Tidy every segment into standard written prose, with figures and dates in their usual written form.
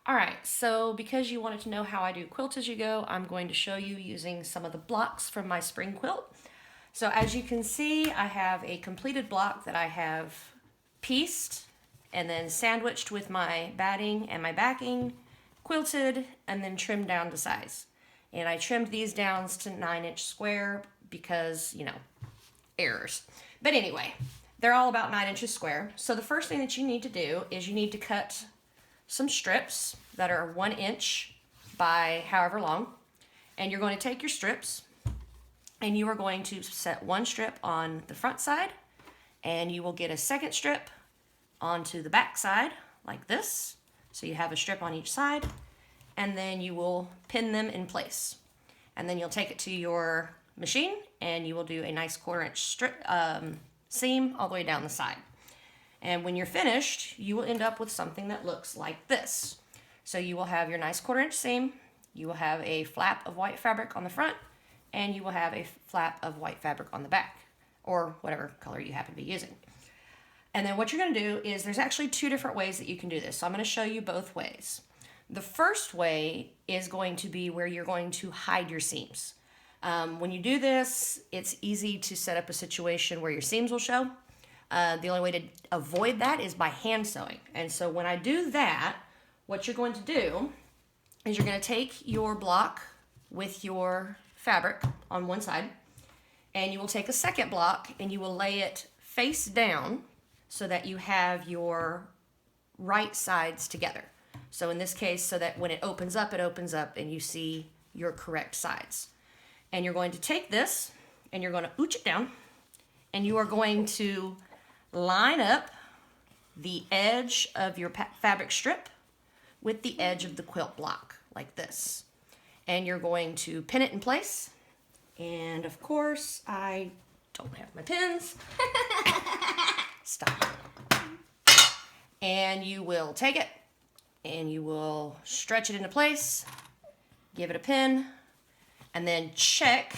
All right, so because you wanted to know how I do quilt as you go, I'm going to show you using some of the blocks from my spring quilt. So as you can see, I have a completed block that I have pieced and then sandwiched with my batting and my backing, quilted, and then trimmed down to size. And I trimmed these down to 9-inch square because, errors. But anyway, they're all about 9 inches square. So the first thing that you need to do is you need to cut some strips that are 1 inch by however long. And you're going to take your strips and you are going to set one strip on the front side, and you will get a second strip onto the back side like this. So you have a strip on each side, and then you will pin them in place. And then you'll take it to your machine and you will do a nice 1/4 inch strip seam all the way down the side. And when you're finished, you will end up with something that looks like this. So you will have your nice 1/4 inch seam, you will have a flap of white fabric on the front, and you will have a flap of white fabric on the back, or whatever color you happen to be using. And then what you're going to do is there's actually 2 different ways that you can do this. So I'm going to show you both ways. The first way is going to be where you're going to hide your seams. When you do this, it's easy to set up a situation where your seams will show. The only way to avoid that is by hand sewing. And so when I do that, what you're going to do is you're going to take your block with your fabric on one side, and you will take a second block and you will lay it face down so that you have your right sides together. So in this case, so that when it opens up and you see your correct sides. And you're going to take this and you're going to ooch it down, and you are going to line up the edge of your fabric strip with the edge of the quilt block like this. And you're going to pin it in place. And of course, I don't have my pins. Stop. And you will take it and you will stretch it into place, give it a pin, and then check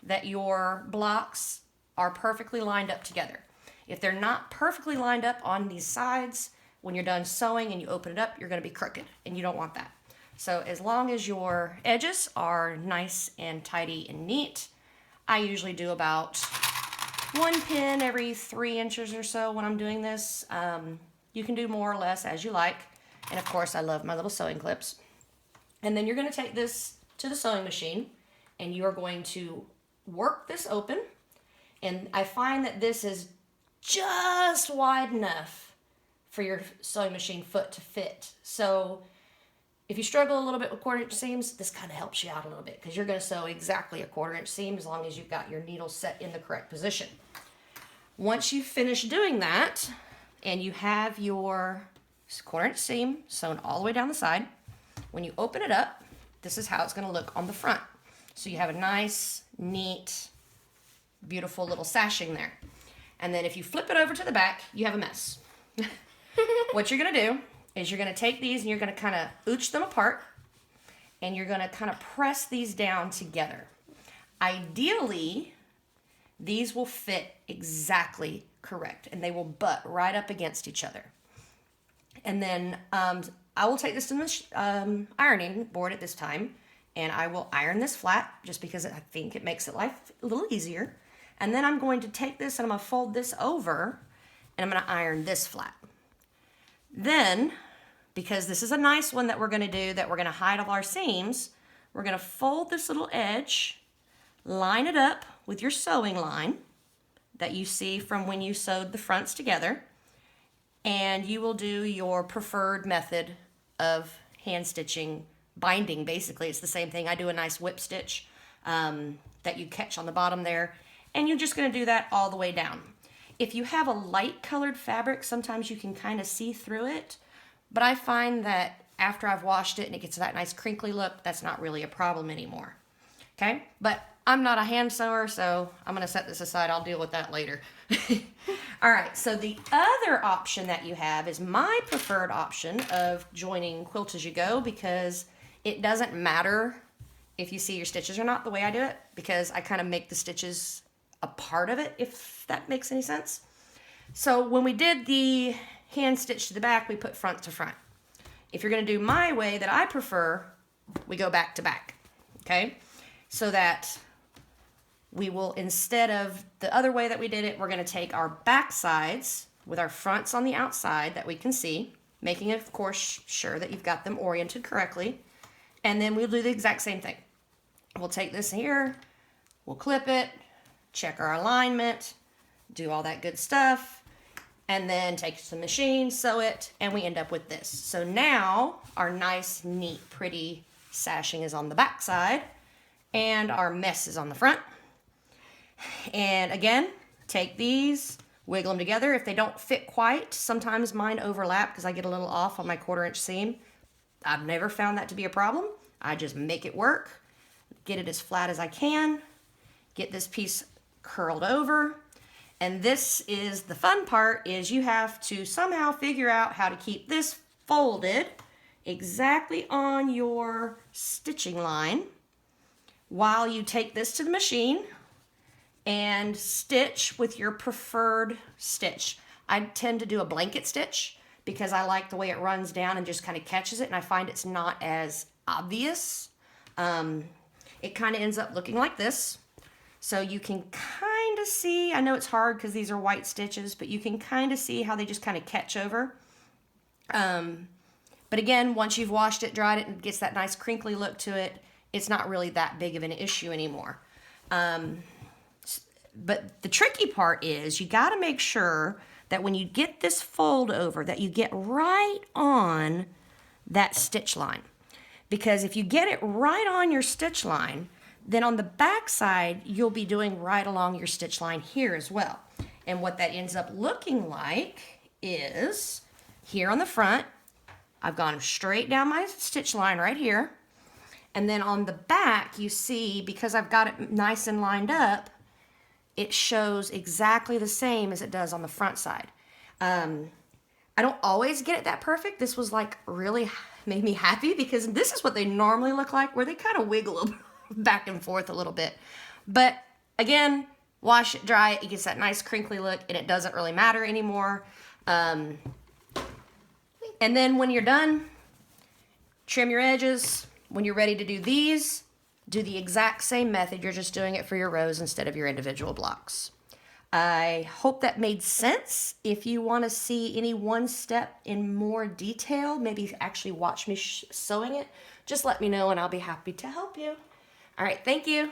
that your blocks are perfectly lined up together. If they're not perfectly lined up on these sides, when you're done sewing and you open it up, you're going to be crooked, and you don't want that. So as long as your edges are nice and tidy and neat, I usually do about 1 pin every 3 inches or so when I'm doing this. You can do more or less as you like. And of course, I love my little sewing clips. And then you're going to take this to the sewing machine, and you are going to work this open. And I find that this is just wide enough for your sewing machine foot to fit. So if you struggle a little bit with 1/4 inch seams, this kind of helps you out a little bit, because you're going to sew exactly a 1/4 inch seam as long as you've got your needle set in the correct position. Once you finish doing that and you have your 1/4 inch seam sewn all the way down the side, when you open it up, this is how it's going to look on the front. So you have a nice, neat, beautiful little sashing there. And then if you flip it over to the back, you have a mess. What you're going to do is you're going to take these and you're going to kind of ooch them apart, and you're going to kind of press these down together. Ideally, these will fit exactly correct, and they will butt right up against each other. And then I will take this to the ironing board at this time, and I will iron this flat just because I think it makes it life a little easier. And then I'm going to take this and I'm going to fold this over, and I'm going to iron this flat. Then, because this is a nice one that we're going to do, that we're going to hide all our seams, we're going to fold this little edge, line it up with your sewing line that you see from when you sewed the fronts together, and you will do your preferred method of hand stitching, binding. Basically, it's the same thing. I do a nice whip stitch that you catch on the bottom there, and you're just going to do that all the way down. If you have a light colored fabric, sometimes you can kind of see through it, but I find that after I've washed it and it gets that nice crinkly look, that's not really a problem anymore. Okay, but I'm not a hand sewer, so I'm going to set this aside. I'll deal with that later. All right, so the other option that you have is my preferred option of joining Quilt as you go, because it doesn't matter if you see your stitches or not the way I do it, because I kind of make the stitches a part of it, if that makes any sense. So when we did the hand stitch to the back, we put front to front. If you're gonna do my way that I prefer, we go back to back, okay? So that we will, instead of the other way that we did it, we're gonna take our back sides with our fronts on the outside that we can see, making, of course, sure that you've got them oriented correctly. And then we'll do the exact same thing. We'll take this here, we'll clip it, check our alignment, do all that good stuff, and then take it to the machine, sew it, and we end up with this. So now our nice, neat, pretty sashing is on the back side, and our mess is on the front. And again, take these, wiggle them together. If they don't fit quite, sometimes mine overlap because I get a little off on my 1/4 inch seam. I've never found that to be a problem. I just make it work, get it as flat as I can, get this piece curled over. And this is the fun part, is you have to somehow figure out how to keep this folded exactly on your stitching line while you take this to the machine and stitch with your preferred stitch. I tend to do a blanket stitch because I like the way it runs down and just kind of catches it, and I find it's not as obvious. It kind of ends up looking like this. So you can kind of see, I know it's hard because these are white stitches, but you can kind of see how they just kind of catch over. But again, once you've washed it, dried it, and gets that nice crinkly look to it, it's not really that big of an issue anymore. But the tricky part is you got to make sure that when you get this fold over, that you get right on that stitch line. Because if you get it right on your stitch line, then on the back side, you'll be doing right along your stitch line here as well. And what that ends up looking like is, here on the front, I've gone straight down my stitch line right here. And then on the back, you see, because I've got it nice and lined up, it shows exactly the same as it does on the front side. I don't always get it that perfect. This was like really made me happy because this is what they normally look like, where they kind of wiggle back and forth a little bit. But again, wash it, dry it, it gets that nice crinkly look, and it doesn't really matter anymore. And then when you're done, trim your edges. When you're ready to do these, do the exact same method. You're just doing it for your rows instead of your individual blocks. I hope that made sense. If you want to see any one step in more detail, maybe actually watch me sewing it, just let me know and I'll be happy to help you. All right, thank you.